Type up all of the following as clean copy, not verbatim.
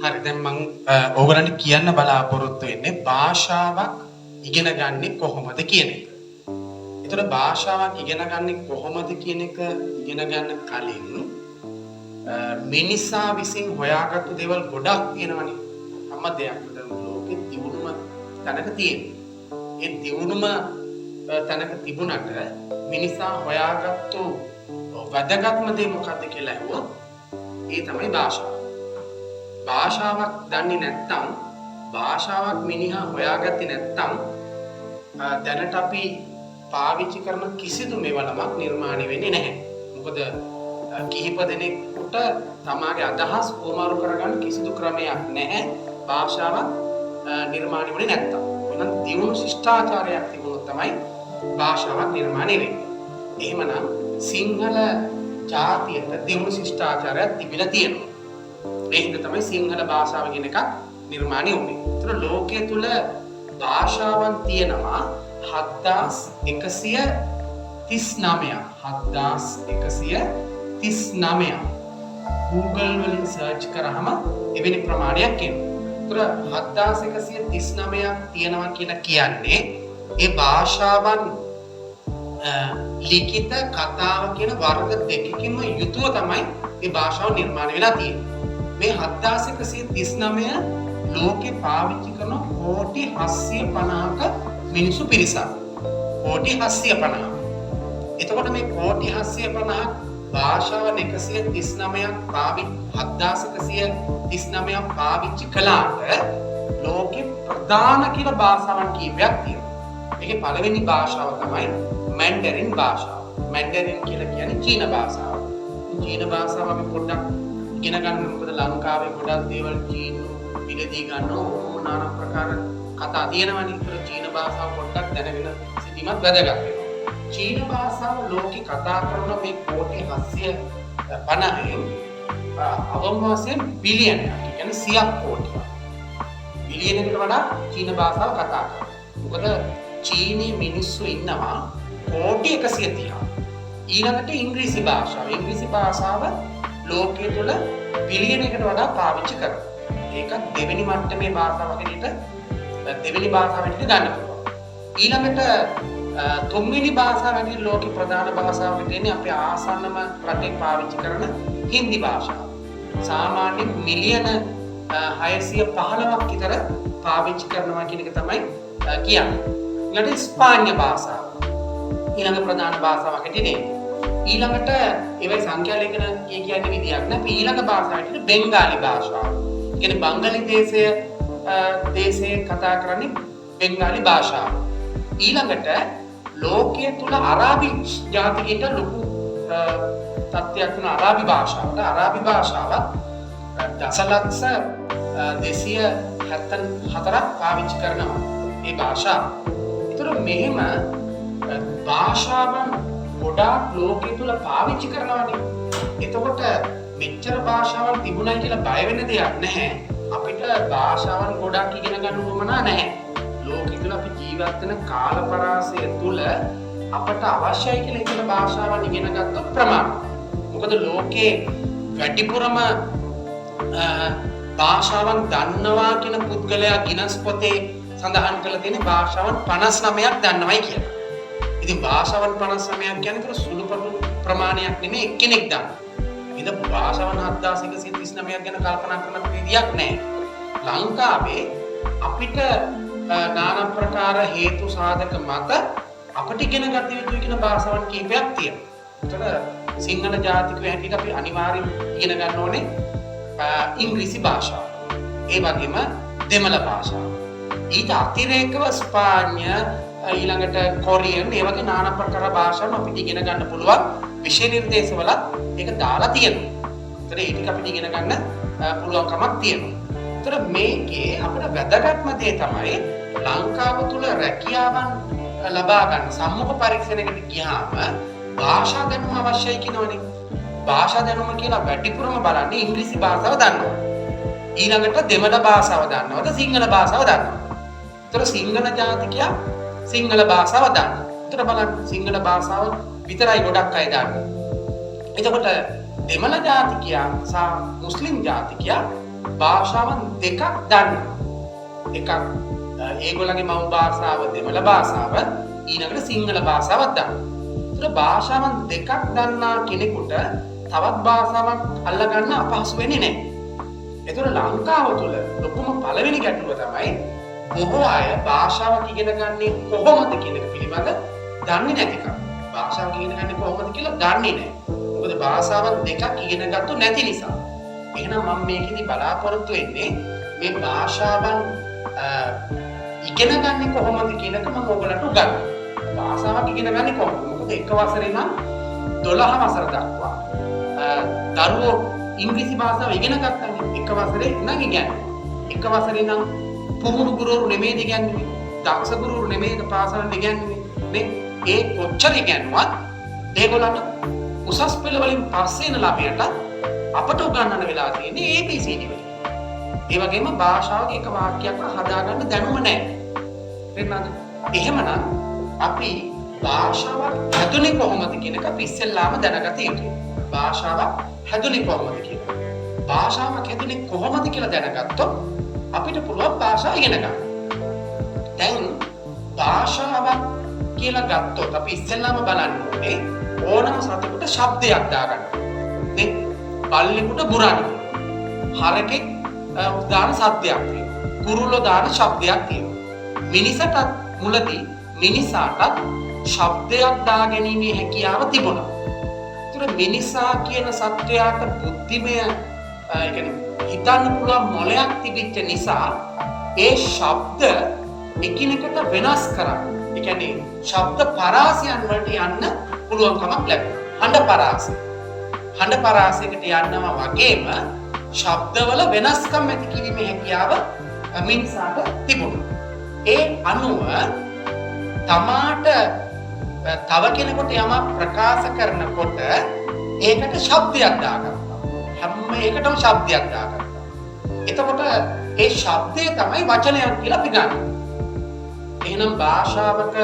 හරි දැන් මම ඕගලන්ට කියන්න බලාපොරොත්තු වෙන්නේ භාෂාවක් ඉගෙන ගන්නෙ කොහොමද කියන එක. ඒතර භාෂාවක් ඉගෙන ගන්නෙ කොහොමද කියන එක ඉගෙන ගන්න කලින් මිනිසා විසින් හොයාගත්තු දේවල් ගොඩක් තියෙනවනේ. හැම දෙයක්ම දැන් ලෝකෙ දියුණුම තැනක තියෙනවා. ඒ දියුණුම තැනක තිබුණට මිනිසා හොයාගත්තු වැදගත්ම දේ මොකක්ද කියලා අහුවොත් ඒ තමයි භාෂාව. භාෂාවක් දන්නේ නැත්නම් භාෂාවක් මිනිහා හොයාගත්තේ නැත්නම් දැනට අපි පාවිච්චි කරන කිසිදු මෙවලමක් නිර්මාණය වෙන්නේ නැහැ. මොකද කිහිප දෙනෙකුට තමාගේ අදහස් කොමාරු කරගන්න කිසිදු ක්‍රමයක් නැහැ භාෂාවක් නිර්මාණය වෙන්නේ නැත්නම්. එහෙනම් දියුණු ශිෂ්ටාචාරයක් තිබුණොත් තමයි භාෂාවක් නිර්මාණය වෙන්නේ. එහෙමනම් සිංහල ජාතියට දියුණු ශිෂ්ටාචාරයක් තිබිලා තියෙනවා. ඒ හින්දා තමයි සිංහල භාෂාව කියන එකක් නිර්මාණය වුනේ. ඒතර ලෝකයේ තුල භාෂාවන් තියෙනවා 7139ක්. Google වලින් සර්ච් කරාම එවැනි ප්‍රමාණයක් එනවා. ඒතර 7139ක් තියෙනවා කියලා කියන්නේ ඒ භාෂාවන් ලිඛිත කතාව කියන වර්ග දෙකකින්ම යුතුව තමයි මේ භාෂාව නිර්මාණය වෙලා තියෙන්නේ. මේ 7139 ලෝකේ පාවිච්චි කරන කෝටි 750ක මිනිසු පිරිසක්. කෝටි 750. එතකොට මේ කෝටි 750ක් භාෂාවන් 7139ක් පාවිච්චි කළාට ලෝකේ ප්‍රධාන කියලා භාෂාවන් කීපයක් තියෙනවා. ඒකේ පළවෙනි භාෂාව තමයි මැන්ඩරින් භාෂාව. මැන්ඩරින් කියලා කියන්නේ චීන භාෂාව. චීන භාෂාව අපි පොඩ්ඩක් ඉගෙන ගන්න. මොකද ලංකාවේ ගොඩක් දේවල් චීන පිළිදී ගන්නවා. নানা ප්‍රකාර කතා තියෙනවනේ. ඒතර චීන භාෂාව පොඩ්ඩක් දැනගෙන සිටීමත් වැදගත් වෙනවා. චීන භාෂාව ලෝකේ කතා කරන මේ කෝටි 750න් අවම වශයෙන් බිලියනයක්. ඒ කියන්නේ 100ක් කෝටියක්. බිලියනයකට වඩා චීන භාෂාව කතා කරනවා. මොකද චීනී මිනිස්සු ඉන්නවා කෝටි 130ක්. ඊළඟට ඉංග්‍රීසි භාෂාව. ඉංග්‍රීසි භාෂාව ලෝකයේ තුල බිලියනයකට වඩා පාවිච්චි කරනවා. ඒක දෙවෙනි මට්ටමේ භාෂාවක් විදිහට දෙවෙනි භාෂාව විදිහට ගන්න පුළුවන්. ඊළඟට තුන්වෙනි භාෂාව විදිහට ලෝකේ ප්‍රධාන භාෂාව විදිහට අපේ ආසන්නම රටේ පාවිච්චි කරන හින්දි භාෂාව. සාමාන්‍ය මිලියන 615ක් විතර පාවිච්චි කරනවා කියන එක තමයි කියන්නේ. ඊළඟට ස්පාඤ්ඤ භාෂාව. ඊළඟ ප්‍රධාන භාෂාවක් විදිහට ඊළඟට ඒවයි සංඛ්‍යා ලේඛන කියන්නේ විදියක් නෑ. ඊළඟ භාෂාවට බෙන්ගාලි භාෂාව. කියන්නේ බංගලි දේශයේ කතා කරන්නේ බෙන්ගාලි භාෂාව. ඊළඟට ලෝකයේ තුල අරාබි ජාතිකයට ලොකු තත්ත්වයක් වෙන අරාබි භාෂාවට. අරාබි භාෂාව දසලක්ෂ 274ක් පාවිච්චි කරනවා මේ භාෂාව. ඒතර මෙහෙම භාෂාවන් ගොඩාක් ලෝකයේ තුල පාවිච්චි කරනවානේ. එතකොට මෙච්චර භාෂාවන් තිබුණයි කියලා බය වෙන්න දෙයක් නැහැ. අපිට භාෂාවන් ගොඩක් ඉගෙන ගන්න උවමනා නැහැ. ලෝකයේ තුල අපි ජීවත් වෙන කාල පරාසය තුල අපට අවශ්‍යයි කියලා හිතන භාෂාවන් ඉගෙන ගත්තොත් ප්‍රමාණයි. මොකද ලෝකේ වැඩිපුරම භාෂාවන් දන්නවා කියන පුද්ගලයා ගිනස් පොතේ සඳහන් කරලා තියෙන භාෂාවන් 59ක් දන්නවයි කියලා. ඉතින් භාෂාවන් 59ක් කියන්නේ සුළුපටු ප්‍රමාණයක් නෙමෙයි එක්කෙනෙක් දන්න. ඉතින් භාෂාවන් 7139ක් ගැන කල්පනා කරන විදියක් නැහැ. ලංකාවේ අපිට নানা ප්‍රකාර හේතු සාධක මත අපිට ඉගෙන ගත යුතු කියන භාෂාවන් කීපයක් තියෙනවා. ඒතර සිංහල ජාතිකයෝ හැටියට අපි අනිවාර්යෙන් ඉගෙන ගන්න ඕනේ ඉංග්‍රීසි භාෂාව. ඒ වගේම දෙමළ භාෂාව. ඊට අතිරේකව ස්පාඤ්ඤ ඊළඟට කොරියන් ඒ වගේ নানা ප්‍රකාර භාෂාවන් අපිට ඉගෙන ගන්න පුළුවන් විෂය නිර්දේශවලත් ඒක දාලා තියෙනවා. ඒතර ඒ ටික අපිට ඉගෙන ගන්න පුළුවන්කමක් තියෙනවා. ඒතර මේකේ අපිට වැදගත්ම දේ තමයි ලංකාව තුල රැකියාවන් ලබා ගන්න සම්මුඛ පරීක්ෂණයකට ගියාම භාෂා දැනුම අවශ්‍යයි කියනවනේ. භාෂා දැනුම කියලා වැඩිපුරම බලන්නේ ඉංග්‍රීසි භාෂාව දන්නවා. ඊළඟට දෙමළ භාෂාව දන්නවද සිංහල භාෂාව දන්නවද? ඒතර සිංහල ජාතිකයා සිංහල භාෂාව දන්නවා. ඒතර බලන්න සිංහල භාෂාව විතරයි ගොඩක් අය දන්නේ. එතකොට දෙමළ ජාතිකයා සහ මුස්ලිම් ජාතිකයා භාෂාවන් දෙකක් දන්නවා. එකක් ඒගොල්ලන්ගේ මව් භාෂාව දෙමළ භාෂාව ඊළඟට සිංහල භාෂාවක් දන්නවා. ඒතර භාෂාවන් දෙකක් දන්නා කෙනෙකුට තවත් භාෂාවක් අල්ලගන්න අපහසු වෙන්නේ නැහැ. ඒතර ලංකාව තුළ ලොකුම පළවෙනි ගැටලුව තමයි බොහෝ අය භාෂාවක් ඉගෙන ගන්නේ කොහොමද කියන එක පිළිබඳ දන්නේ නැතිකම. භාෂාවක් ඉගෙන ගන්නේ කොහොමද කියලා දන්නේ නැහැ. මොකද භාෂාවන් දෙකක් ඉගෙන ගත්තු නැති නිසා. එහෙනම් මම මේකෙදි බලාපොරොත්තු වෙන්නේ මේ භාෂාවන් ඉගෙන ගන්නේ කොහොමද කියන එක මම ඔයගලට උගන්වනවා. භාෂාවක් ඉගෙන ගන්නේ කොහොමද? මොකද එක වසරේ නම් 12 වසර දක්වා දරුවෝ ඉංග්‍රීසි භාෂාව ඉගෙන ගන්නනේ. එක වසරේ නම් ඉගෙනනවා. එක වසරේ නම් පුහුණු ගුරුවරු නෙමෙයිද ඉගෙනන්නේ. දක්ෂ ගුරුවරු නෙමෙයිද පාසලෙන් ඉගෙනන්නේ. මේ ඒ කොච්චර ඉගෙනුවත් ඒගොල්ලන්ට උසස් පෙළ වලින් පස්සේ එන ළමයට අපට උගන්වන්න වෙලා තියෙන්නේ ABCD වලින්. ඒ වගේම භාෂාවක එක වාක්‍යයක් හදාගන්න දැනුම නැහැ. තේරුණාද? එහෙමනම් අපි භාෂාවක් හැදුනේ කොහොමද කියන එක අපි ඉස්සෙල්ලාම දැනගත යුතුයි. භාෂාවක් හැදුනේ කොහොමද කියලා. භාෂාවක් හැදුනේ කොහොමද කියලා දැනගත්තොත් අපිට පුළුවන් භාෂාව ඉගෙන ගන්න. දැන් භාෂාවක් කියලා ගත්තොත් අපි ඉස්සෙල්ලාම බලන්න ඕනේ ඕනම සතෙකුට ශබ්දයක් දාගන්න. නේ? බල්ලෙකුට බුරන්න. හරකෙක් දාන සද්දයක් තියෙනවා. කුරුල්ලෝ දාන ශබ්දයක් තියෙනවා. මිනිසටත් මුලදී මිනිසාටත් ශබ්දයක් දාගැනීමේ හැකියාව තිබුණා. ඒතර මිනිසා කියන සත්වයාට බුද්ධිමය හිතන්න පුළුවන් මොලයක් තිබිච්ච නිසා ඒ ශබ්ද එකිනෙකට වෙනස් කරා. ඒ කියන්නේ ශබ්ද පරාසයන් වලට යන්න පුළුවන්කමක් ලැබුණා. හඬ පරාසය. හඬ පරාසයකට යනවා වගේම ශබ්දවල වෙනස්කම් ඇති කිරීමේ හැකියාව මිනිසාට තිබුණා. ඒ අනුව තමාට තව කෙනෙකුට යමක් ප්‍රකාශ කරනකොට ඒකට ශබ්දයක් දාගන්නවා. හැම එකටම ශබ්දයක් දාගන්නවා. එතකොට ඒ ශබ්දය තමයි වචනයක් කියලා අපි ගන්නවා. එහෙනම් භාෂාවක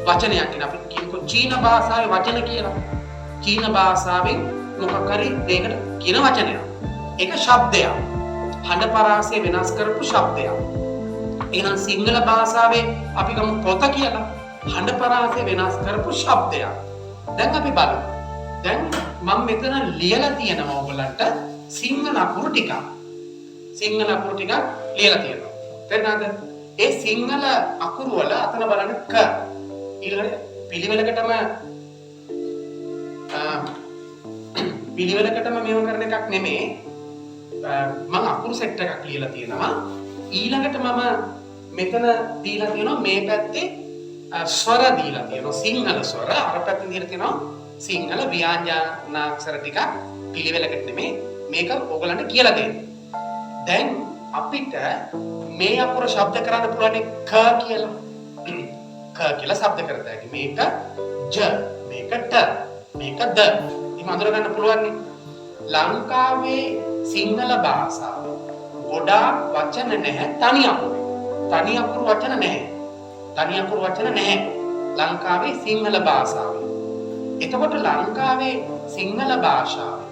වචනයක් කියන අපි කියනකො චීන භාෂාවේ වචන කියලා. චීන භාෂාවෙන් මොකක් හරි දෙයකට කියන වචනයක්. ඒක ශබ්දයක්. හඬ පරාසය වෙනස් කරපු ශබ්දයක්. එහෙනම් සිංහල භාෂාවේ අපි ගමු පොත කියලා. හඬ පරාසය වෙනස් කරපු ශබ්දයක්. දැන් අපි බලමු. දැන් මම මෙතන ලියලා තියෙනවා ඔයගලන්ට සිංහල අකුරු ටිකක්. සිංහල අකුරු ටිකක් ලියලා තියෙනවා. තේරුණාද? ඒ සිංහල අකුරු වල අතන බලන්න ක ඊළඟට පිළිවෙලකටම මේව කරන එකක් නෙමෙයි. මම අකුරු සෙට් එකක් ලියලා තියෙනවා. ඊළඟට මම මෙතන දීලා තියෙනවා මේ පැත්තේ ස්වර දීලා තියෙනවා. සිංහල ස්වර අර පැත්තේ දීලා තියෙනවා සිංහල ව්‍යංජනාක්ෂර ටික පිළිවෙලකට නෙමෙයි. මේක ඕගලන්ට කියලා දෙන්න. දැන් අපිට මේ අකුර ශබ්ද කරන්න පුළුවන් ක කියලා. ක කියලා ශබ්ද කරත හැකි. මේක ජ, මේක ට, මේක ද. එහෙම අඳුර ගන්න පුළුවන් නේ. ලංකාවේ සිංහල භාෂාවේ ගොඩාක් වචන නැහැ තනි අකුරු. තනි අකුරු වචන නැහැ. තනි අකුරු වචන නැහැ ලංකාවේ සිංහල භාෂාවේ. එතකොට ලංකාවේ සිංහල භාෂාවේ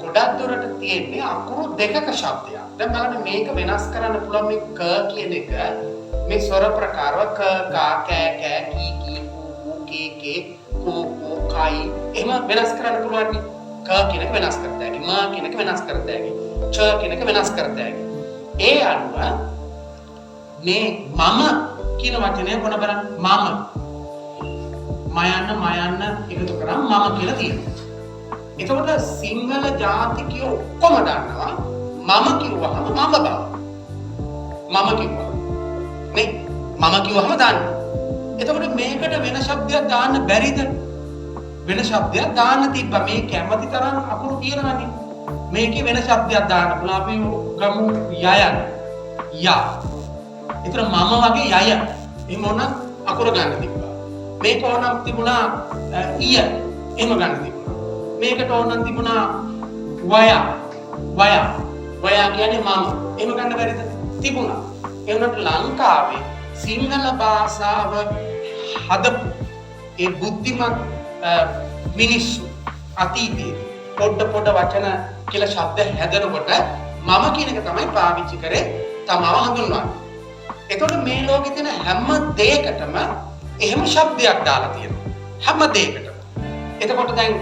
ගොඩක් දුරට තියෙන්නේ අකුරු දෙකක ශබ්දයක්. දැන් බලන්න මේක වෙනස් කරන්න පුළුවන් මේ ක කියන එක මේ ස්වර ප්‍රකාරව ක කා කෑ කෑ කී කී කූ කූ කේ කේ කෝ කෝ කයි එහෙම වෙනස් කරන්න පුළුවන් නේ. ක කියන එක වෙනස් කරත හැකි. ම කියන එක වෙනස් කරත හැකි. ච කියන එක වෙනස් කරත හැකි. ඒ අනුව මේ මම කියන වචනය මොන බලන්න මම මයන්න එකතු කරාම මම කියලා තියෙනවා. එතකොට සිංහල ජාතිකයෝ ඔක්කොම දන්නවා මම කිව්වහම මම බව. මම කිව්වා. නේ මම කිව්වහම දන්නවා. එතකොට මේකට වෙන શબ્දයක් දාන්න බැරිද? වෙන શબ્දයක් දාන්න තිබ්බා. මේ කැමති තරම් අකුරු තියෙනවානේ. මේකේ වෙන શબ્දයක් දාන්න පුළුවන්. අපි ගමු යයන්. යා. ඒතර මම වගේ යය. එහෙම ඕන අකුර ගන්න තිබ්බා. මේක ඕනම් තිබුණා ඊය. එහෙම ගන්න තිබුණා. මේකට ඕනම් තිබුණා වයා කියන්නේ මම. එහෙම ගන්න බැරිද? තිබුණා. ඒ වුණාට ලංකාවේ සිංහල භාෂාව හදපු ඒ බුද්ධිමත් මිනිස්සු අතීතයේ පොඩ වචන කියලා ශබ්ද හැදෙනකොට මම මම කියන එක තමයි පාවිච්චි කරේ තමව හඳුන්වන්නේ. එතකොට මේ ලෝකේ තියෙන හැම දෙයකටම එහෙම શબ્දයක් දාලා තියෙනවා. හැම දෙයකටම. එතකොට දැන්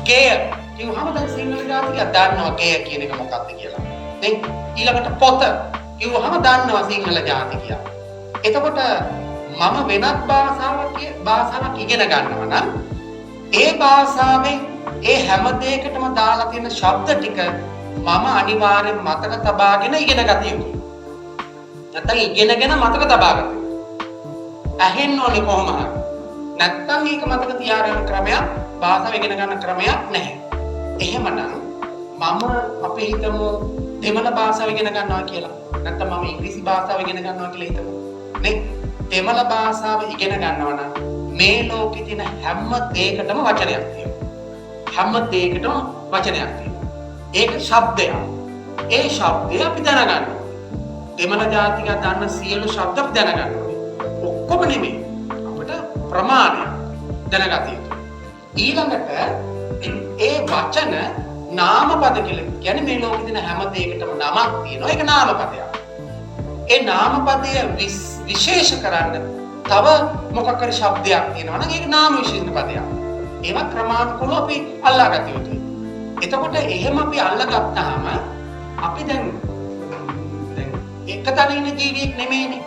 ගෙය කිව්වහම දැන් සිංහල ජාතිකයා දන්නවා ගෙය කියන එක මොකක්ද කියලා. දැන් ඊළඟට පොත කිව්වහම දන්නවා සිංහල ජාතිකයා. එතකොට මම වෙනත් භාෂාවක් ඉගෙන ගන්නවා නම් ඒ භාෂාවෙන් ඒ හැම දෙයකටම දාලා තියෙන ශබ්ද ටික මම අනිවාර්යෙන් මතක තබාගෙන ඉගෙන ගත යුතුයි. නැත්නම් ඉගෙනගෙන මතක තබා ගත යුතුයි. ඇහෙන්න ඕනේ කොහොම හරි. නැත්නම් ඒක මතක තියාගන්න ක්‍රමයක් භාෂාව ඉගෙන ගන්න ක්‍රමයක් නැහැ. එහෙමනම් මම අපි හිතමු දෙමළ භාෂාව ඉගෙන ගන්නවා කියලා. නැත්නම් මම ඉංග්‍රීසි භාෂාව ඉගෙන ගන්නවා කියලා හිතමු. නේ? දෙමළ භාෂාව ඉගෙන ගන්නවා නම් මේ ලෝකේ තියෙන හැම දෙයකටම වචනයක් තියෙනවා. හැම දෙයකටම වචනයක් තියෙනවා. ඒක ශබ්දයක්. ඒ ශබ්දය අපි දැනගන්න ඕනේ. දෙමළ ජාතිකයා දන්න සියලු ශබ්ද අපි දැනගන්න ඕනේ. ඔක්කොම නෙමෙයි. අපිට ප්‍රමාණය දැනගත යුතුයි. ඊළඟට ඒ වචන නාමපද කියලා කියන්නේ මේ ලෝකේ තියෙන හැම දෙයකටම නමක් තියෙනවා. ඒක නාමපදයක්. ඒ නාමපදය විශේෂ කරන්න තව මොකක් හරි શબ્දයක් තියෙනවා නම් ඒක නාම විශේෂණ පදයක්. ඒවා ක්‍රමානුකූලව අපි අල්ලාගත යුතුයි. එතකොට එහෙම අපි අල්ලගත්තාම අපි දැන් එක තැන ඉන්න ජීවියෙක් නෙමෙයිනේ.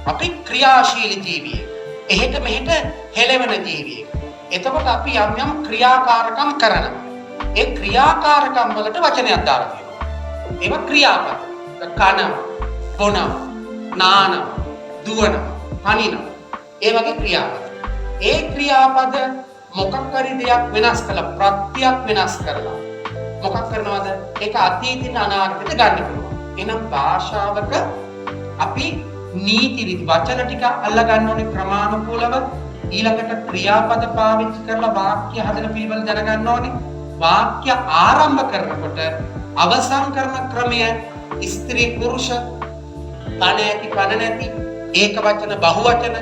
අපි ක්‍රියාශීලී ජීවියෙක්. එහෙට මෙහෙට හෙලවෙන ජීවියෙක්. එතකොට අපි යම් යම් ක්‍රියාකාරකම් කරනවා. ඒ ක්‍රියාකාරකම් වලට වචනයක් දාලා තියෙනවා. ඒවා ක්‍රියාපද. කනවා, බොනවා, නානවා, දුවනවා, පනිනවා. ඒ වගේ ක්‍රියාපද. ඒ ක්‍රියාපද මොකක් හරි දෙයක් වෙනස් කළා, ප්‍රත්‍යක් වෙනස් කරලා. මොකක් කරනවද? ඒක අතීතයට අනාගතයට ගන්න පුළුවන්. එහෙනම් භාෂාවක අපි නීති රීති වචන ටික අල්ලා ගන්න ඕනේ ක්‍රමානුකූලව. ඊළඟට ක්‍රියාපද පාවිච්චි කරලා වාක්‍ය හදන පිළිවෙල දැනගන්න ඕනේ. වාක්‍ය ආරම්භ කරනකොට අවසන් කරන ක්‍රමය ස්ත්‍රී පුරුෂ පණ ඇති පණ නැති ඒක වචන බහු වචන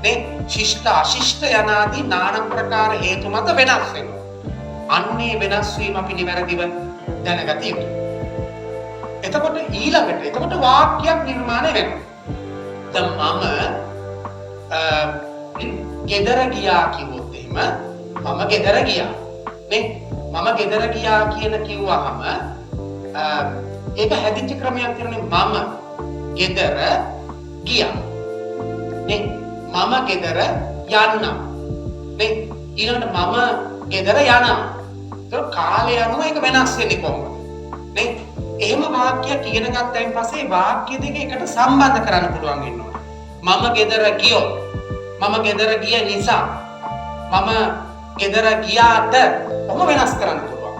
නේ ශිෂ්ට අශිෂ්ට යනාදී নানা ප්‍රකාර හේතු මත වෙනස් වෙනවා. අන්නේ වෙනස් වීම අපි නිවැරදිව දැනගත යුතුයි. එතකොට වාක්‍යයක් නිර්මාණය වෙනවා. දැන් මම ගෙදර ගියා කිව්වොත් එහෙම මම ගෙදර ගියා නේ මම ගෙදර ගියා කියන කිව්වහම ඒක හැදිච්ච ක්‍රමයක් තියෙනවා. මම ගෙදර ගියා නේ මම ගෙදර යන්නම් නේ ඊළඟට මම ගෙදර යනවා. ඒක කාලය අනුව ඒක වෙනස් වෙන්නේ කොහොමද නේ එහෙම වාක්‍යයක් ඉගෙන ගත්තයින් පස්සේ වාක්‍ය දෙක එකට සම්බන්ධ කරන්න පුළුවන් වෙනවා. මම ගෙදර ගියොත් මම ගෙදර ගිය නිසා මම ගෙදර ගියාට කොහොම වෙනස් කරන්න පුළුවන්.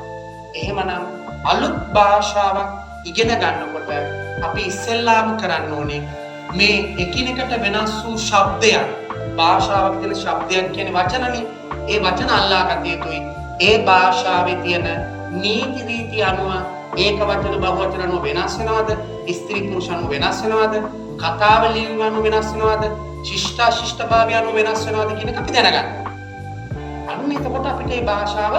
එහෙමනම් අලුත් භාෂාවක් ඉගෙන ගන්නකොට අපි ඉස්සෙල්ලාම කරන්න ඕනේ මේ එකිනෙකට වෙනස් වූ ශබ්දයන් භාෂාවක් තියෙන ශබ්දයක් කියන්නේ වචනනේ. ඒ වචන අල්ලාගත යුතුයි. ඒ භාෂාවේ තියෙන නීති රීති අනුව ඒක වචන බහු වචන අනුව වෙනස් වෙනවද? ස්ත්‍රී පුරුෂ අනුව වෙනස් වෙනවද? කතාව ලියුම අනුව වෙනස් වෙනවද? ශිෂ්ට අශිෂ්ට භාවය අනුව වෙනස් වෙනවද කියන එක අපි දැනගන්න. අන්න එතකොට අපිට මේ භාෂාව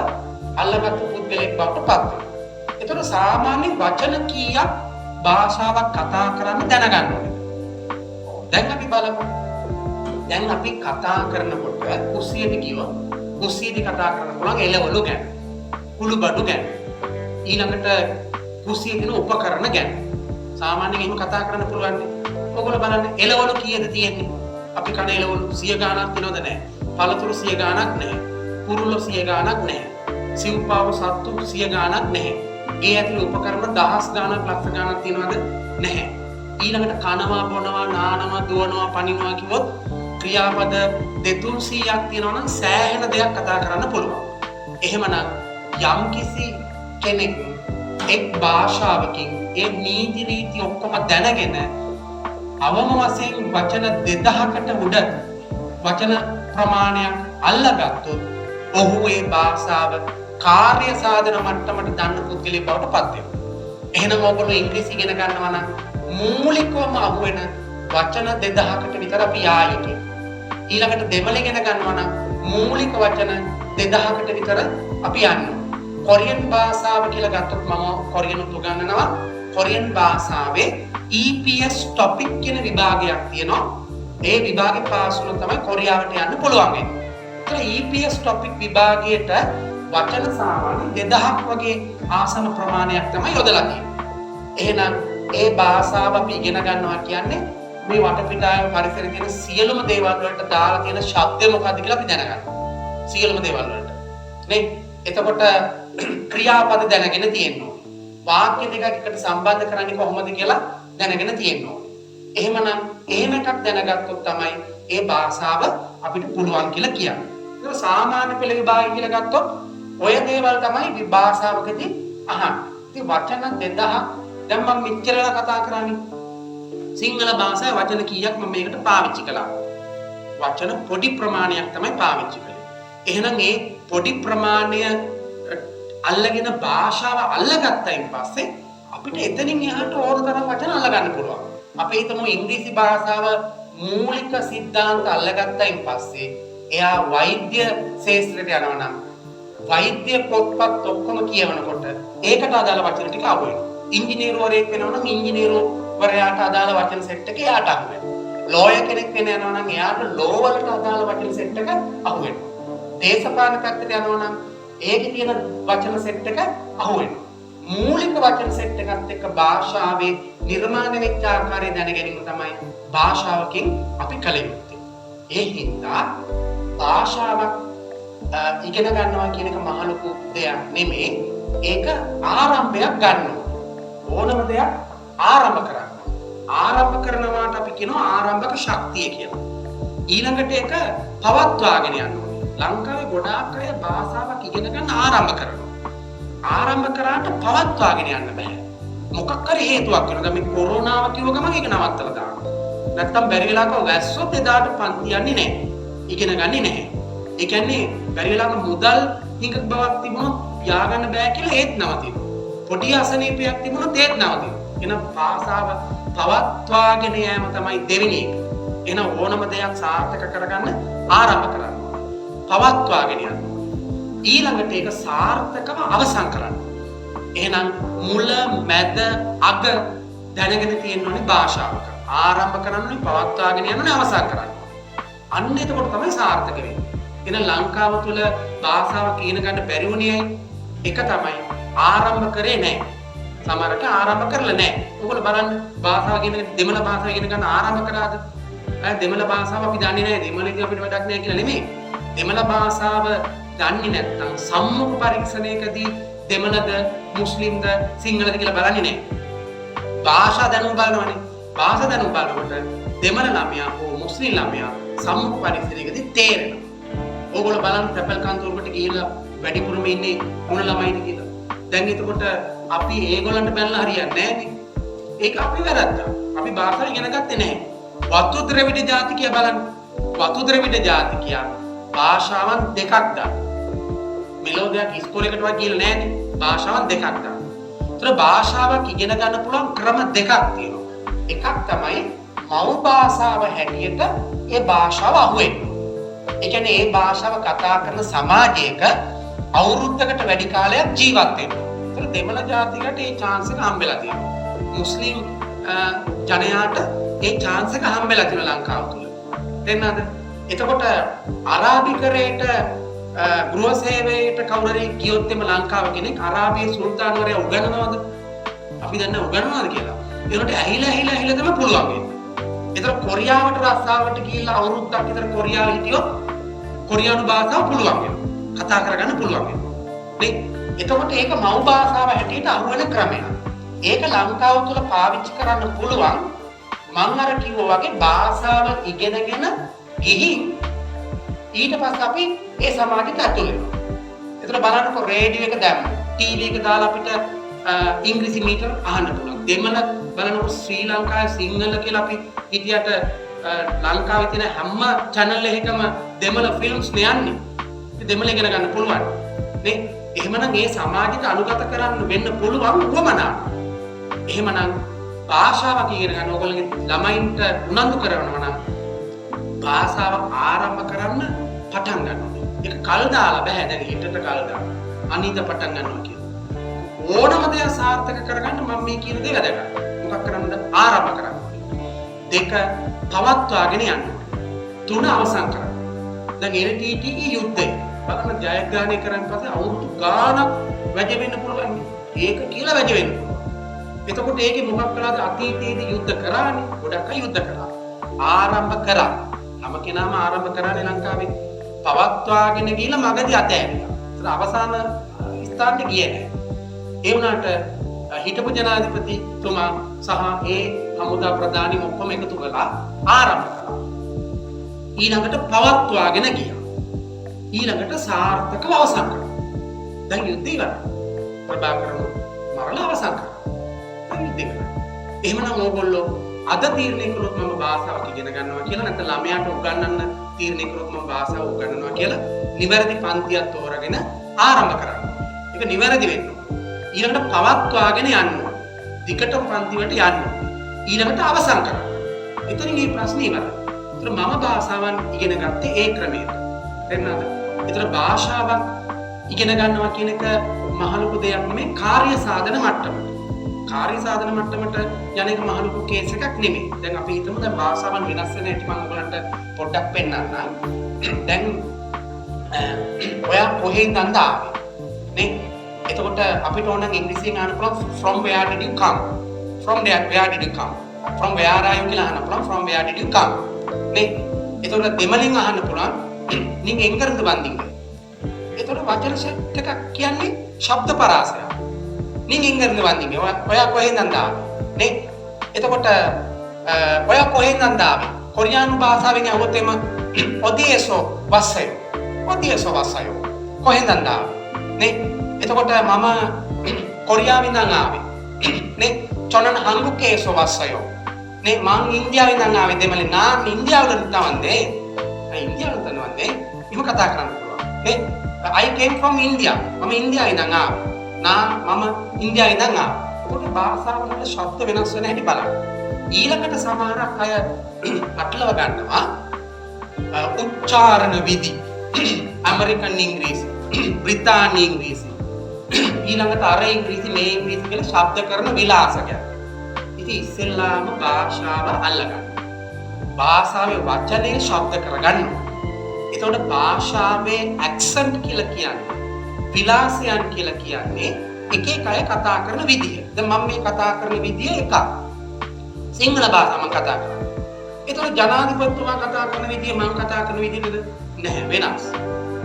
අල්ලගත්තු පුද්ගලෙක් බවට පත් වෙනවා. ඒතර සාමාන්‍ය වචන කීයක් භාෂාවක් කතා කරන්න දැනගන්න ඕනේ. දැන් අපි බලමු. දැන් අපි කතා කරනකොට කුස්සියේදී කිව්වා. කුස්සියේදී කතා කරන්න පුළුවන් එළවලු ගැන. කුළු බඩු ගැන. ඊළඟට කුස්සියේ තියෙන උපකරණ ගැන. සාමාන්‍යයෙන් එහෙම කතා කරන්න පුළුවන් නේ. ඔයගොල්ලෝ බලන්න එළවලු කීයද තියෙන්නේ? අපි කන එළවලු 100 ගාණක් තියෙනවද නැහැ? පළතුරු 100 ගාණක් නැහැ. කුරුල්ලෝ 100 ගාණක් නැහැ. සිව්පාව සත්තු 100 ගාණක් නැහැ. ඒ ඇතුළේ උපකරණ දහස් ගාණක් ලක්ෂ ගාණක් තියෙනවද? නැහැ. ඊළඟට කනවා බොනවා නානවා දුවනවා පනිනවා කිව්වොත් ක්‍රියාපද 200ක් තියෙනවා නම් සෑහෙන දෙයක් කතා කරන්න පුළුවන්. එහෙමනම් යම්කිසි කෙනෙක් එක් භාෂාවකින් ඒ නීති රීති ඔක්කොම දැනගෙන අවම වශයෙන් වචන 2000කට උඩ වචන ප්‍රමාණයක් අල්ලගත්තොත් ඔහු ඒ භාෂාව කාර්ය සාධන මට්ටමට දන්න පුද්ගලයෙක් බවට පත් වෙනවා. එහෙනම් ඔයගොල්ලෝ ඉංග්‍රීසි ඉගෙන ගන්නවා නම් මූලිකවම අහුවෙන වචන 2000කට විතර අපි යා යුතුයි. ඊළඟට දෙමළ ඉගෙන ගන්නවා නම් මූලික වචන 2000කට විතර අපි යන්න. කොරියන් භාෂාව කියලා ගත්තොත් මම කොරියන් උගන්වනවා. කොරියන් භාෂාවේ EPS topic කියන විභාගයක් තියෙනවා. ඒ විභාගේ පාස් වුණොත් තමයි කොරියාවට යන්න පුළුවන් වෙන්නේ. ඒතර EPS topic විභාගයට වචන සාමාන්‍ය 2000ක් වගේ ආසන ප්‍රමාණයක් තමයි යොදලා තියෙන්නේ. එහෙනම් ඒ භාෂාව අපි ඉගෙන ගන්නවා කියන්නේ මේ වටපිටාවේ පරිසරයේ තියෙන සියලුම දේවල් වලට දාලා තියෙන ශබ්ද මොකක්ද කියලා අපි දැනගන්නවා. සියලුම දේවල් වලට. නේ? එතකොට ක්‍රියාපද දැනගෙන තියෙනවා. වාක්‍ය දෙකක් එකට සම්බන්ධ කරන්නේ කොහොමද කියලා දැනගෙන තියෙනවා. එහෙමනම් එහෙම එකක් දැනගත්තොත් තමයි ඒ භාෂාව අපිට පුළුවන් කියලා කියන්නේ. ඒක සාමාන්‍ය පෙළ විභාගය කියලා ගත්තොත් ඔය දේවල් තමයි භාෂාවකදී අහන්නේ. ඉතින් වචන 2000 දැන් මම මෙච්චරලා කතා කරන්නේ. සිංහල භාෂාවේ වචන කීයක් මම මේකට පාවිච්චි කළා. වචන පොඩි ප්‍රමාණයක් තමයි පාවිච්චි කළේ. එහෙනම් ඒ පොඩි ප්‍රමාණය අල්ලගෙන භාෂාව අල්ලගත්තයින් පස්සේ අපිට එතනින් එහාට ඕන තරම් වචන අල්ලගන්න පුළුවන්. අපි හිතමු ඉංග්‍රීසි භාෂාව මූලික સિદ્ધාන්ත අල්ලගත්තයින් පස්සේ එයා වෛද්‍ය ශාස්ත්‍රයට යනවා නම් වෛද්‍ය පොත්පත් ඔක්කොම කියවනකොට ඒකට අදාළ වචන ටික අහු වෙනවා. ඉංජිනේරුවරයෙක් වෙනවා නම් ඉංජිනේරුවරයාට අදාළ වචන සෙට් එක එයාට අහු වෙනවා. ලෝයර් කෙනෙක් වෙන යනවා නම් එයාට ලෝ වලට අදාළ වචන සෙට් එක අහු වෙනවා. දේශපාලන පැත්තට යනවා නම් ඒකේ තියෙන වචන සෙට් එක අහු වෙනවා. මූලික වචන සෙට් එකත් එක්ක භාෂාවේ නිර්මාණය වෙච්ච ආකාරය දැන ගැනීම තමයි භාෂාවකින් අපි කළ යුත්තේ. ඒ හින්දා භාෂාවක් ඉගෙන ගන්නවා කියන එක මහ ලොකු දෙයක් නෙමෙයි. ඒක ආරම්භයක් ගන්න ඕනම දෙයක් ආරම්භ කරන්න. ආරම්භ කරනවාට අපි කියනවා ආරම්භක ශක්තිය කියලා. ඊළඟට ඒක පවත්වාගෙන යන්න ඕනේ. ලංකාවේ ගොඩාක් අය භාෂාවක් ඉගෙන ගන්න ආරම්භ කරනවා. ආරම්භ කරාට පවත්වාගෙන යන්න බෑ. මොකක් හරි හේතුවක් වෙනවා. දැන් මේ කොරෝනාව කිව්ව ගමන් ඒක නවත්තලා දානවා. නැත්තම් බැරි වෙලාවක වැස්සොත් එදාට පන්ති යන්නේ නැහැ. ඉගෙන ගන්නේ නැහැ. ඒ කියන්නේ බැරි වෙලාවක මුදල් හිඟ බවක් තිබුණොත් යාගන්න බෑ කියලා ඒත් නවතිනවා. පොඩි අසනීපයක් තිබුණොත් ඒත් නවතිනවා. එහෙනම් භාෂාව පවත්වාගෙන යෑම තමයි දෙවෙනි එක. එහෙනම් ඕනම දෙයක් සාර්ථක කරගන්න ආරම්භ කරන්න. පවත්වාගෙන යන්න. ඊළඟට ඒක සාර්ථකව අවසන් කරන්න. එහෙනම් මුල මැද අග දැනගෙන තියෙන්න ඕනේ භාෂාවක. ආරම්භ කරන්න ඕනේ, පවත්වාගෙන යන්න ඕනේ, අවසන් කරන්න ඕනේ. අන්න එතකොට තමයි සාර්ථක වෙන්නේ. එහෙනම් ලංකාව තුල භාෂාව කියන ගන්න බැරි වුණේ එක තමයි ආරම්භ කරේ නැහැ. සමහරට ආරම්භ කරලා නැහැ. ඔයගොල්ලෝ බලන්න භාෂාව කියන දෙමළ භාෂාව ඉගෙන ගන්න ආරම්භ කරාද? දෙමළ භාෂාව අපි දන්නේ නැහැ. දෙමළදී අපිට වැඩක් නැහැ කියලා නෙමෙයි. දෙමළ භාෂාව දන්නේ නැත්නම් සම්මුඛ පරීක්ෂණයකදී දෙමළද මුස්ලිම්ද සිංහලද කියලා බලන්නේ නැහැ. භාෂා දැනුම බලනවනේ. භාෂා දැනුම බලනකොට දෙමළ ළමයා හෝ මුස්ලිම් ළමයා සම්මුඛ පරීක්ෂණයකදී තේරෙනවා. ඕගොල්ලෝ බලන්න තැපල් කන්තරුවට ගිහිල්ලා වැඩිපුරම ඉන්නේ මොන ළමයිද කියලා. දැන් එතකොට අපි ඒගොල්ලන්ට බැලලා හරියන්නේ නැහැනේ. ඒක අපි වැරද්දා. අපි භාෂාව ඉගෙන ගත්තේ නැහැ. වතු ද්‍රවිඩ ජාතිකය බලන්න. වතු ද්‍රවිඩ ජාතිකය භාෂාවන් දෙකක් දාන. මෙලෝඩියක් ඉස්කෝලේකටවත් ගිහලා නැහැනේ. භාෂාවන් දෙකක් දාන. ඒතර භාෂාවක් ඉගෙන ගන්න පුළුවන් ක්‍රම දෙකක් තියෙනවා. එකක් තමයි මව් භාෂාව හැටියට ඒ භාෂාව අහුවෙන්නේ. ඒ කියන්නේ ඒ භාෂාව කතා කරන සමාජයක අවුරුද්දකට වැඩි කාලයක් ජීවත් වෙනවා. ඒතර දෙමළ ජාතිකට ඒ chance එක හම්බෙලා තියෙනවා. මුස්ලිම් ජනයාට ඒ chance එක හම්බෙලා තියෙනවා ලංකාව තුල. තේරෙනවද? එතකොට අරාබිකරයට ගෘහ සේවයට කවුරුරි ගියොත් එම ලංකාව කෙනෙක් අරාබියේ සුල්තාන්වරයා උගන්වනවද? අපි දන්නේ උගන්වනවද කියලා. ඒකට ඇහිලා තමයි පුළුවන් වෙන්නේ. ඒතර කොරියාවට රස්සාවට ගිහිල්ලා අවුරුද්දක් විතර කොරියාවේ හිටියොත් කොරියානු භාෂාව පුළුවන් වෙනවා. කතා කරගන්න පුළුවන් වෙනවා. නේ? එතකොට ඒක මව් භාෂාව හැටියට අහුවෙන ක්‍රමයක්. ඒක ලංකාව තුල පාවිච්චි කරන්න පුළුවන්. මම අර කිව්වා වගේ භාෂාව ඉගෙනගෙන ගිහින් ඊට පස්සේ අපි ඒ සමාජයට ඇතුල් වෙනවා. ඒතර බලන්නකො රේඩියෝ එක දැම්මා. ටීවී එක දාලා අපිට ඉංග්‍රීසි මීටර අහන්න පුළුවන්. දෙමළ බලනකො ශ්‍රී ලංකාවේ සිංහල කියලා අපි හිටියට ලංකාවේ තියෙන හැම channel එකකම දෙමළ ෆිල්ම්ස් නේ යන්නේ. ඉතින් දෙමළ ඉගෙන ගන්න පුළුවන්. නේ? එහෙමනම් ඒ සමාජයට අනුගත කරන්න වෙන්න පුළුවන් උවමනා. එහෙමනම් භාෂාවක් ඉගෙන ගන්න ඕගොල්ලන්ගේ ළමයින්ට උනන්දු කරනවා නම් භාෂාව ආරම්භ කරන්න පටන් ගන්න ඕනේ. ඒක කල් දාලා බෑ. දැන් හිතට කල් දාලා. අනිත් පටන් ගන්නවා කියන්නේ. ඕනම දෙයක් සාර්ථක කරගන්න මම මේ කියන දේ වැදගත්. මොකක් කරන්නද? ආරම්භ කරන්න. 2 පවත්වාගෙන යන්න. 3 අවසන් කරන්න. දැන් LTTE යුද්ධය බලන්න ජයග්‍රහණය කරන් පස්සේ අවුරුදු ගාණක් වැජ වෙන්න පුළුවන්. ඒක කියලා වැජ වෙන්න පුළුවන්. එතකොට ඒකේ මොකක් කළාද? අතීතයේදී යුද්ධ කරානේ. ගොඩක් අය යුද්ධ කරා. ආරම්භ කරා. හැම කෙනාම ආරම්භ කරානේ ලංකාවේ. පවත්වාගෙන ගිහිල්ලා මගදී අතෑරියා. ඒතර අවසාන ස්ථානට ගියේ නැහැ. ඒ වුණාට හිටපු ජනාධිපතිතුමා සහ ඒ හමුදා ප්‍රධානි ඔක්කොම එකතු කළා ආරම්භ කළා. ඊළඟට පවත්වාගෙන ගියා. ඊළඟට සාර්ථකව අවසන් කළා. දැන් යුද්ධය ඉවරයි. ප්‍රභාකරන් මරලා අවසන් කළා. දැන් යුද්ධය ඉවරයි. එහෙමනම් ඕගොල්ලෝ අද තීරණය කළොත් මම භාෂාවක් ඉගෙන ගන්නවා කියලා නැත්නම් ළමයාට උගන්වන්න තීරණය කළොත් මම භාෂාව උගන්වනවා කියලා නිවැරදි පන්තියක් තෝරගෙන ආරම්භ කරන්න. ඒක නිවැරදි වෙන්න ඕන. ඊළඟට පවත්වාගෙන යන්න ඕන. දිගටම පන්ති වලට යන්න ඕන. ඊළඟට අවසන් කරන්න. එතනින් මේ ප්‍රශ්නේ ඉවරයි. ඒතර මම භාෂාවන් ඉගෙන ගත්තේ ඒ ක්‍රමයට. තේරුණාද? ඒතර භාෂාවක් ඉගෙන ගන්නවා කියන එක මහ ලොකු දෙයක් නෙමෙයි කාර්ය සාධන මට්ටමට. කාර්ය සාධන මට්ටමට යන එක මහ ලොකු කේස් එකක් නෙමෙයි. දැන් අපි හිතමු දැන් භාෂාවන් වෙනස් වෙන හැටි මම ඔයගලන්ට පොඩ්ඩක් පෙන්නන්නම්. දැන් ඔයා කොහෙන්ද ආවේ? නේ? එතකොට අපිට ඕන නම් ඉංග්‍රීසියෙන් අහන්න පුළුවන් from where did you come? From there where did you come? From where are you කියලා අහන්න පුළුවන් from where did you come? නේ? එතකොට දෙමළෙන් අහන්න පුළුවන් நீங்க எங்க இருந்து வந்தீங்க? එතකොට වචන සෙට් එකක් කියන්නේ ශබ්ද පරාසය. நீங்க எங்க இருந்து வந்தீங்க? ඔයා කොහෙන්ද ආවේ? නේ? එතකොට ඔයා කොහෙන්ද ආවේ? කොරියානු භාෂාවෙන් අහුවොත් එම ඔදියසෝ වස්සයෝ. ඔදියසෝ වස්සයෝ. කොහෙන්ද ආවේ? නේ? එතකොට මම කොරියාවෙන් ආවේ. නේ? 저는 한국에서 왔어요. නේ මං ඉන්දියාවෙන් ආවේ දෙමළේ නාන් ඉන්දියාවලට තවන්නේ. ඉන්දියාවට තනවන්නේ. එහෙම කතා කරන්න පුළුවන්. නේ? I came from India. මම ඉන්දියාවෙන් ආවේ. මම ඉන්දියාවෙන් ආවා. ඒකට භාෂාවල ශබ්ද වෙනස් වෙන හැටි බලන්න. ඊළඟට සමහරක් අය අටලව ගන්නවා උච්චාරණ විදි. ඇමරිකන් ඉංග්‍රීසි, බ්‍රිතාන්‍ය ඉංග්‍රීසි. ඊළඟට අර ඉංග්‍රීසි මේ ඉංග්‍රීසි කියලා ශබ්ද කරන විලාසයක්. ඉතින් ඉස්සෙල්ලාම භාෂාව අල්ලගන්න. භාෂාවේ වචනේ ශබ්ද කරගන්න. එතකොට භාෂාවේ ඇක්සන්ට් කියලා කියන්නේ විලාසයන් කියලා කියන්නේ එක එක අය කතා කරන විදිය. දැන් මම මේ කතා කරන විදිය එකක්. සිංහල භාෂාව මම කතා කරන්නේ. ඒතකොට ජනාධිපතිතුමා කතා කරන විදිය මම කතා කරන විදියද නැහැ වෙනස්.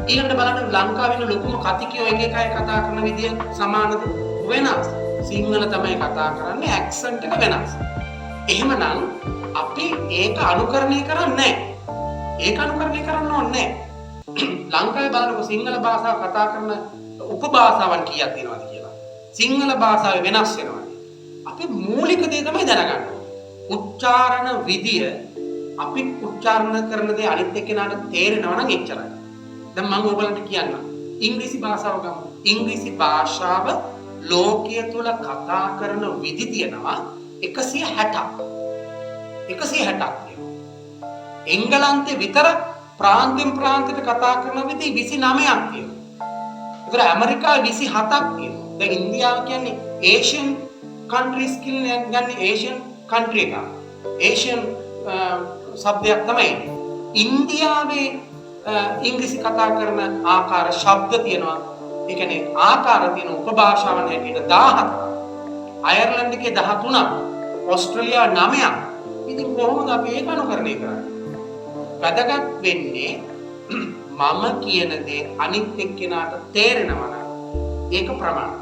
ඊළඟට බලන්න ලංකාවේ ඉන්න ලොකුම කතිකයෝ එක එක අය කතා කරන විදිය සමානද වෙනස්. සිංහල තමයි කතා කරන්නේ ඇක්සන්ට් එක වෙනස්. එහෙමනම් අපි ඒක අනුකරණය කරන්නේ නැහැ. ඒක අනුකරණය කරන්න ඕනේ නැහැ. ලංකාවේ බලනකොට සිංහල භාෂාව කතා කරන උපභාෂාවන් කීයක් තියෙනවද කියලා. සිංහල භාෂාවේ වෙනස් වෙනවා. අපි මූලික දේ තමයි දැනගන්න ඕනේ. උච්චාරණ විදිය අපි උච්චාරණ කරන දේ අනිත් එක්කෙනාට තේරෙනවා නම් එච්චරයි. දැන් මම ඔයගලන්ට කියන්නම්. ඉංග්‍රීසි භාෂාව ගමු. ඉංග්‍රීසි භාෂාව ලෝකයේ තුල කතා කරන විදි තියෙනවා 160ක්. 160ක් තියෙනවා. එංගලන්තේ විතර ප්‍රාන්තෙන් ප්‍රාන්තයට කතා කරන විදි 29ක් තියෙනවා. ඒතර ඇමරිකාවේ 27ක් තියෙනවා. දැන් ඉන්දියාව කියන්නේ ඒෂියන් කන්ට්‍රීස් කියන්නේ ඒෂියන් කන්ට්‍රි එක. ඒෂියන් શબ્දයක් තමයි. ඉන්දියාවේ ඉංග්‍රීසි කතා කරන ආකාර ශබ්ද තියෙනවා. ඒ කියන්නේ ආකාර තියෙන උපභාෂාවන් හැටියට 17ක්. අයර්ලන්ඩ් එකේ 13ක්. ඕස්ට්‍රේලියාව 9ක්. ඉතින් කොහොමද අපි ඒක අනුකරණය කරන්නේ? වැදගත් වෙන්නේ මම කියන දේ අනිත් එක්කෙනාට තේරෙනවා නම් ඒක ප්‍රමාණයි.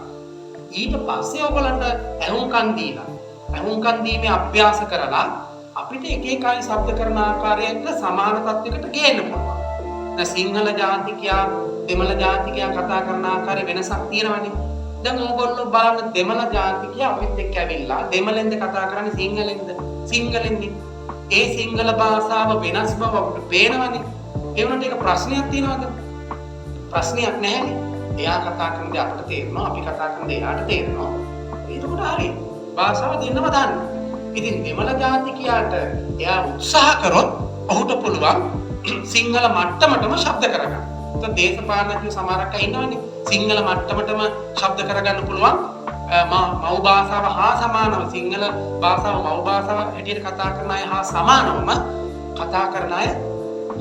ඊට පස්සේ ඔයගලන්ට ඇහුම්කන් දීලා ඇහුම්කන් දීමේ අභ්‍යාස කරලා අපිට එක එක අය ශබ්ද කරන ආකාරයකට සමාන තත්යකට ගේන්න පුළුවන්. දැන් සිංහල ජාතිකයා දෙමළ ජාතිකයා කතා කරන ආකාරය වෙනසක් තියෙනවනේ. දැන් ඕගොල්ලෝ බලන්න දෙමළ ජාතිකයා අපිත් එක්ක ඇවිල්ලා දෙමළෙන්ද කතා කරන්නේ සිංහලෙන්ද? සිංහලෙන්නේ. ඒ සිංහල භාෂාව වෙනස් බව අපිට පේනවනේ. ඒ වුණාට ඒක ප්‍රශ්නයක් තියනවද? ප්‍රශ්නයක් නැහැනේ. එයා කතා කරන දේ අපිට තේරෙනවා, අපි කතා කරන දේ එයාට තේරෙනවා. ඒකට හරි. භාෂාව දෙන්නම දාන්න. ඉතින් දෙමළ ජාතිකයාට එයා උත්සාහ කරොත් ඔහුට පුළුවන් සිංහල මට්ටමටම ශබ්ද කරගන්න. ඒත් දේශපාලනඥයෝ සමහරක් අය ඉන්නවනේ සිංහල මට්ටමටම ශබ්ද කරගන්න පුළුවන් මව් භාෂාව හා සමානව සිංහල භාෂාව මව් භාෂාව හැටියට කතා කරන අය හා සමානවම කතා කරන අය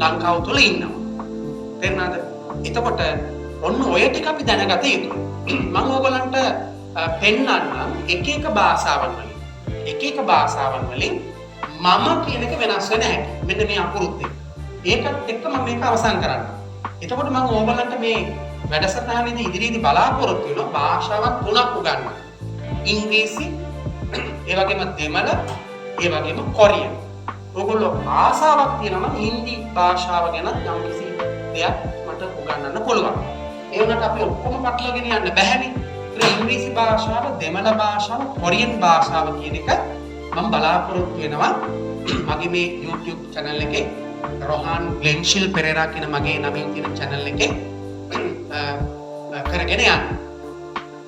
ලංකාව තුළ ඉන්නවා. තේරුණාද? එතකොට ඔන්න ඔය ටික අපි දැනගත යුතුයි. මම ඕගලන්ට පෙන්නන්නම් එක එක භාෂාවන් වලින් මම කියන එක වෙනස් වෙන හැටි. මෙන්න මේ අකුරුත් එක්ක. ඒකත් එක්ක මම මේක අවසන් කරන්න. එතකොට මම ඕගලන්ට මේ වැඩසටහනේදී ඉදිරියේදී බලාපොරොත්තු වෙනවා භාෂාවන් 3ක් උගන්වන්න. ඉංග්‍රීසි, ඒ වගේම දෙමළ, ඒ වගේම කොරියන්. ඕගොල්ලෝ ආසාවක් තියෙනවා හින්දි භාෂාව ගැන යම්කිසි දෙයක් මට උගන්වන්න පුළුවන්. ඒ වුණාට අපි ඔක්කොම පටලවාගෙන යන්න බැහැනේ. ඒ ඉංග්‍රීසි භාෂාව, දෙමළ භාෂාව, කොරියන් භාෂාව කියන එක මම බලාපොරොත්තු වෙනවා මගේ මේ YouTube channel එකේ රොහාන් ග්ලෙන්ෂිල් පෙරේරා කියන මගේ නමින් තියෙන channel එකේ කරගෙන යන්න.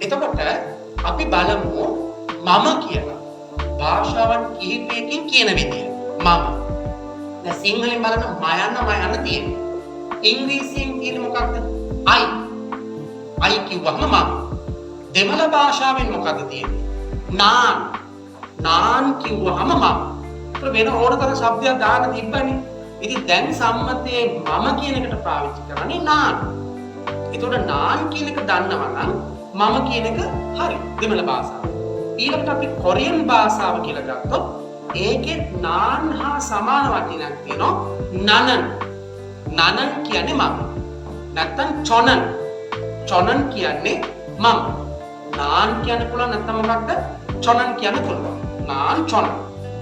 එතකොට අපි බලමු මම කියලා භාෂාවන් කිහිපයකින් කියන විදිය. මම. දැන් සිංහලෙන් බලන මයන්න තියෙනවා. ඉංග්‍රීසියෙන් කියන්නේ මොකක්ද? I. I කිව්වම මම. දෙමළ භාෂාවෙන් මොකක්ද තියෙන්නේ? නාන් කිව්වහම මම. ඒතර වෙන ඕනතරම් શબ્දයක් දාන්න තිබ්බනේ. ඉතින් දැන් සම්මතයේ මම කියන එකට පාවිච්චි කරන්නේ නාන්. ඒතකොට නාන් කියන එක දන්නවා නම් මම කියන එක හරි දෙමළ භාෂාව. ඊළඟට අපි කොරියන් භාෂාව කියලා ගත්තොත් ඒකේ නාන් හා සමාන වචනයක් තියෙනවා නනන්. නනන් කියන්නේ මම. නැත්තම් චොනන් කියන්නේ මම. නාන් කියන්න පුළුවන් නැත්තම් මොකක්ද? චොනන් කියන්න පුළුවන්. නාන් චොනන්.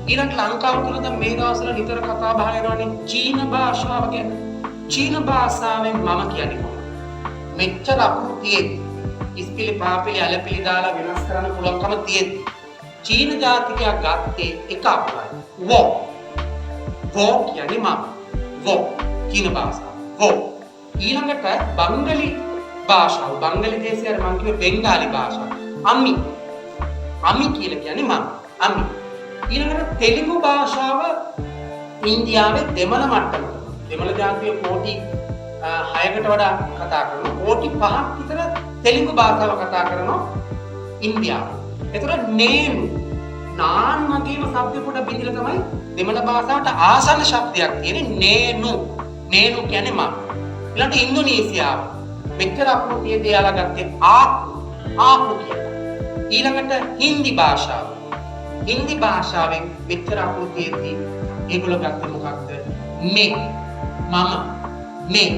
ඊළඟ ලංකාව තුළ දැන් මේ දවස්වල නිතර කතා බහ වෙනවානේ චීන භාෂාව ගැන. චීන භාෂාවෙන් මම කියන්නේ කොහොමද? මෙච්චර අපුරු තියෙද්දි ඉස්පිලි පාපිලි අලපිලි දාලා වෙනස් කරන්න පුළුවන්කම තියෙද්දි චීන ජාතිකයා ගත්තේ එක අපුරයි. වෝ කියන්නේ මම. වෝ චීන භාෂාව. වෝ. ඊළඟට බංගලි භාෂාව. බංගලි දේශයේ මම කිව්වේ බෙන්ගාලි භාෂාව. අමි කියලා කියන්නේ මම. අමි. ඊළඟට තෙලිගු භාෂාව ඉන්දියාවේ දෙමළ මට්ටමක. දෙමළ ජාතිය කෝටි 6කට වඩා කතා කරනවා. කෝටි 5ක් විතර තෙලිගු භාෂාව කතා කරනවා ඉන්දියාවේ. ඒතර නාන් වගේම શબ્ද පොඩ බිඳිලා තමයි දෙමළ භාෂාවට ආසන්න શબ્දයක් තියෙන්නේ නේනු කියන්නේ මම. ඊළඟට ඉන්දුනීසියාව මෙච්චර අපෘතිය දෙයාලා ගත්තේ ආපු කියලා. ඊළඟට හින්දි භාෂාව. හින්දි භාෂාවෙන් මෙච්චර අපෘතියදී ඒගොල්ලෝ ගත්තේ මොකක්ද? මේ.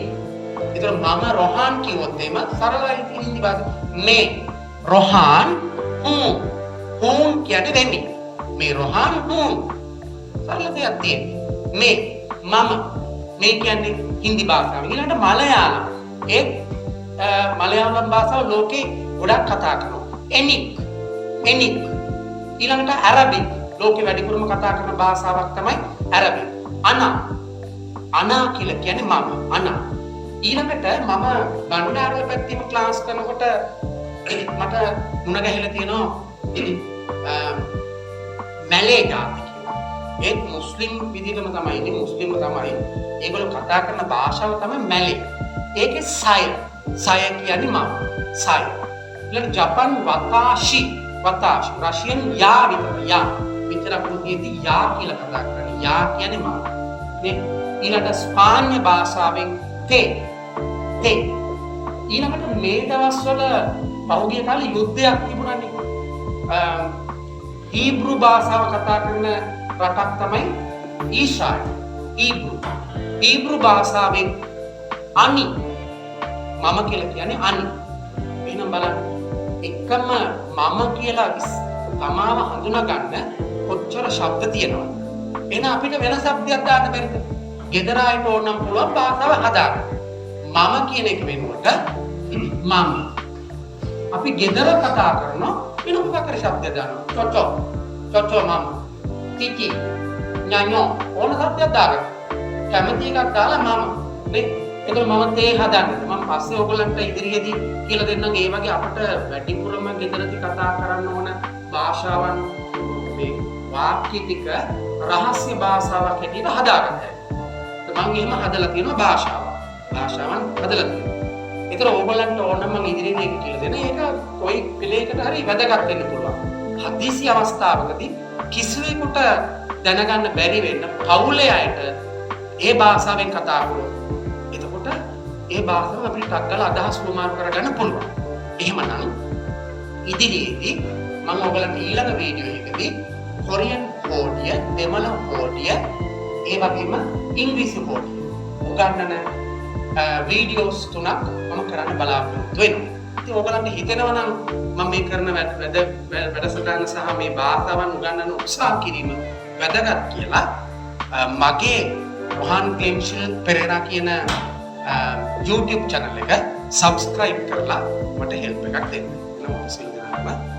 ඒතර මම රොහාන් කිව්වොත් එහෙම සරලයි හින්දි භාෂාව. මේ රොහාන් හූන් කියන්නේ වෙන්නේ. මේ රොහාන් හූන්. සරල දෙයක් තියෙන්නේ. මම මේ කියන්නේ හින්දි භාෂාව. ඊළඟට මලයාලම්. මලයාලම් භාෂාව ලෝකේ ගොඩක් කතා කරනවා. එනික්. ඊළඟට ඇරබික්. ලෝකේ වැඩිපුරම කතා කරන භාෂාවක් තමයි ඇරබික්. අනා කියලා කියන්නේ මම. ඊළඟට මම බණ්ඩාරවල පැත්තේම ක්ලාස් කරනකොට මට මුණ ගැහිලා තියෙනවා මැලේ ජාතිකයෝ. ඒ මුස්ලිම් විදිහටම තමයි ඉන්නේ. මුස්ලිම් තමයි. ඒගොල්ලෝ කතා කරන භාෂාව තමයි මැලේ. ඒකේ සය කියන්නේ මම. සය. ඊළඟ ජපන් වතාෂි. රෂියන් යා විතර. මෙච්චර අපුරුතියදී යා කියලා කතා කරන්නේ. යා කියන්නේ මම. නේ? ඊළඟට ස්පාඤ්ඤ භාෂාවෙන් තේ. ඊළඟට මේ දවස්වල පහුගිය කාලේ යුද්ධයක් තිබුණානේ. හීබ්‍රු භාෂාව කතා කරන රටක් තමයි ඊශ්‍රායල්. හීබ්‍රු භාෂාවෙන් අනි. මම කියලා කියන්නේ අනි. එහෙනම් බලන්න එකම මම කියලා තමාව හඳුනා ගන්න කොච්චර ශබ්ද තියෙනවද? එහෙනම් අපිට වෙන શબ્දයක් දාන්න බැරිද? ගෙදර ආයත ඕනම් පුළුවන් භාෂාව හදාගන්න. මම කියන එක වෙනුවට මම. අපි ගෙදර කතා කරනවා වෙන මොකක් හරි શબ્දයක් දානවා. චොචෝ මම. තිචි ඥානෝ ඕන શબ્දයක් දාගන්න. කැමති එකක් දාලා මම. නේ? ඒකෝ මම තේ හදන්න. මම පස්සේ ඔයගලන්ට ඉදිරියේදී කියලා දෙන්නම් ඒ වගේ අපිට වැඩිපුරම ගෙදරදී කතා කරන්න ඕන භාෂාවන් මේ වාක්‍ය ටික රහස්‍ය භාෂාවක් හැටියට හදාගන්න. මම එහෙම හදලා තියෙනවා භාෂාවන් හදලා තියෙනවා. ඒතර ඕගොල්ලන්ට ඕන නම් මම ඉදිරියේදී ඒක කියලා දෙන්න. ඒක කොයි පිළේකට හරි වැදගත් වෙන්න පුළුවන්. හදිසි අවස්ථාවකදී කිසිවෙකුට දැනගන්න බැරි වෙන්න පවුලේ අයට ඒ භාෂාවෙන් කතා කරනවා. එතකොට ඒ භාෂාව අපිට ටක් ගාලා අදහස් ප්‍රමාණ කරගන්න පුළුවන්. එහෙමනම් ඉදිරියේදී මම ඔයගලන්ට ඊළඟ වීඩියෝ එකදී කොරියන් හෝඩිය, දෙමළ හෝඩිය, ඒ වගේම ඉංග්‍රීසි හෝඩිය උගන්වන වීඩියෝස් 3ක් මම කරන්න බලාපොරොත්තු වෙනවා. ඉතින් ඔයගලන්ට හිතෙනවා නම් මම මේ කරන වැඩසටහන සහ මේ භාෂාවන් උගන්වන උත්සාහ කිරීම වැදගත් කියලා මගේ රොහාන් ක්ලෙන්ෂල් පෙරේරා කියන YouTube channel එක subscribe කරලා මට help එකක් දෙන්න. නමස්කාර.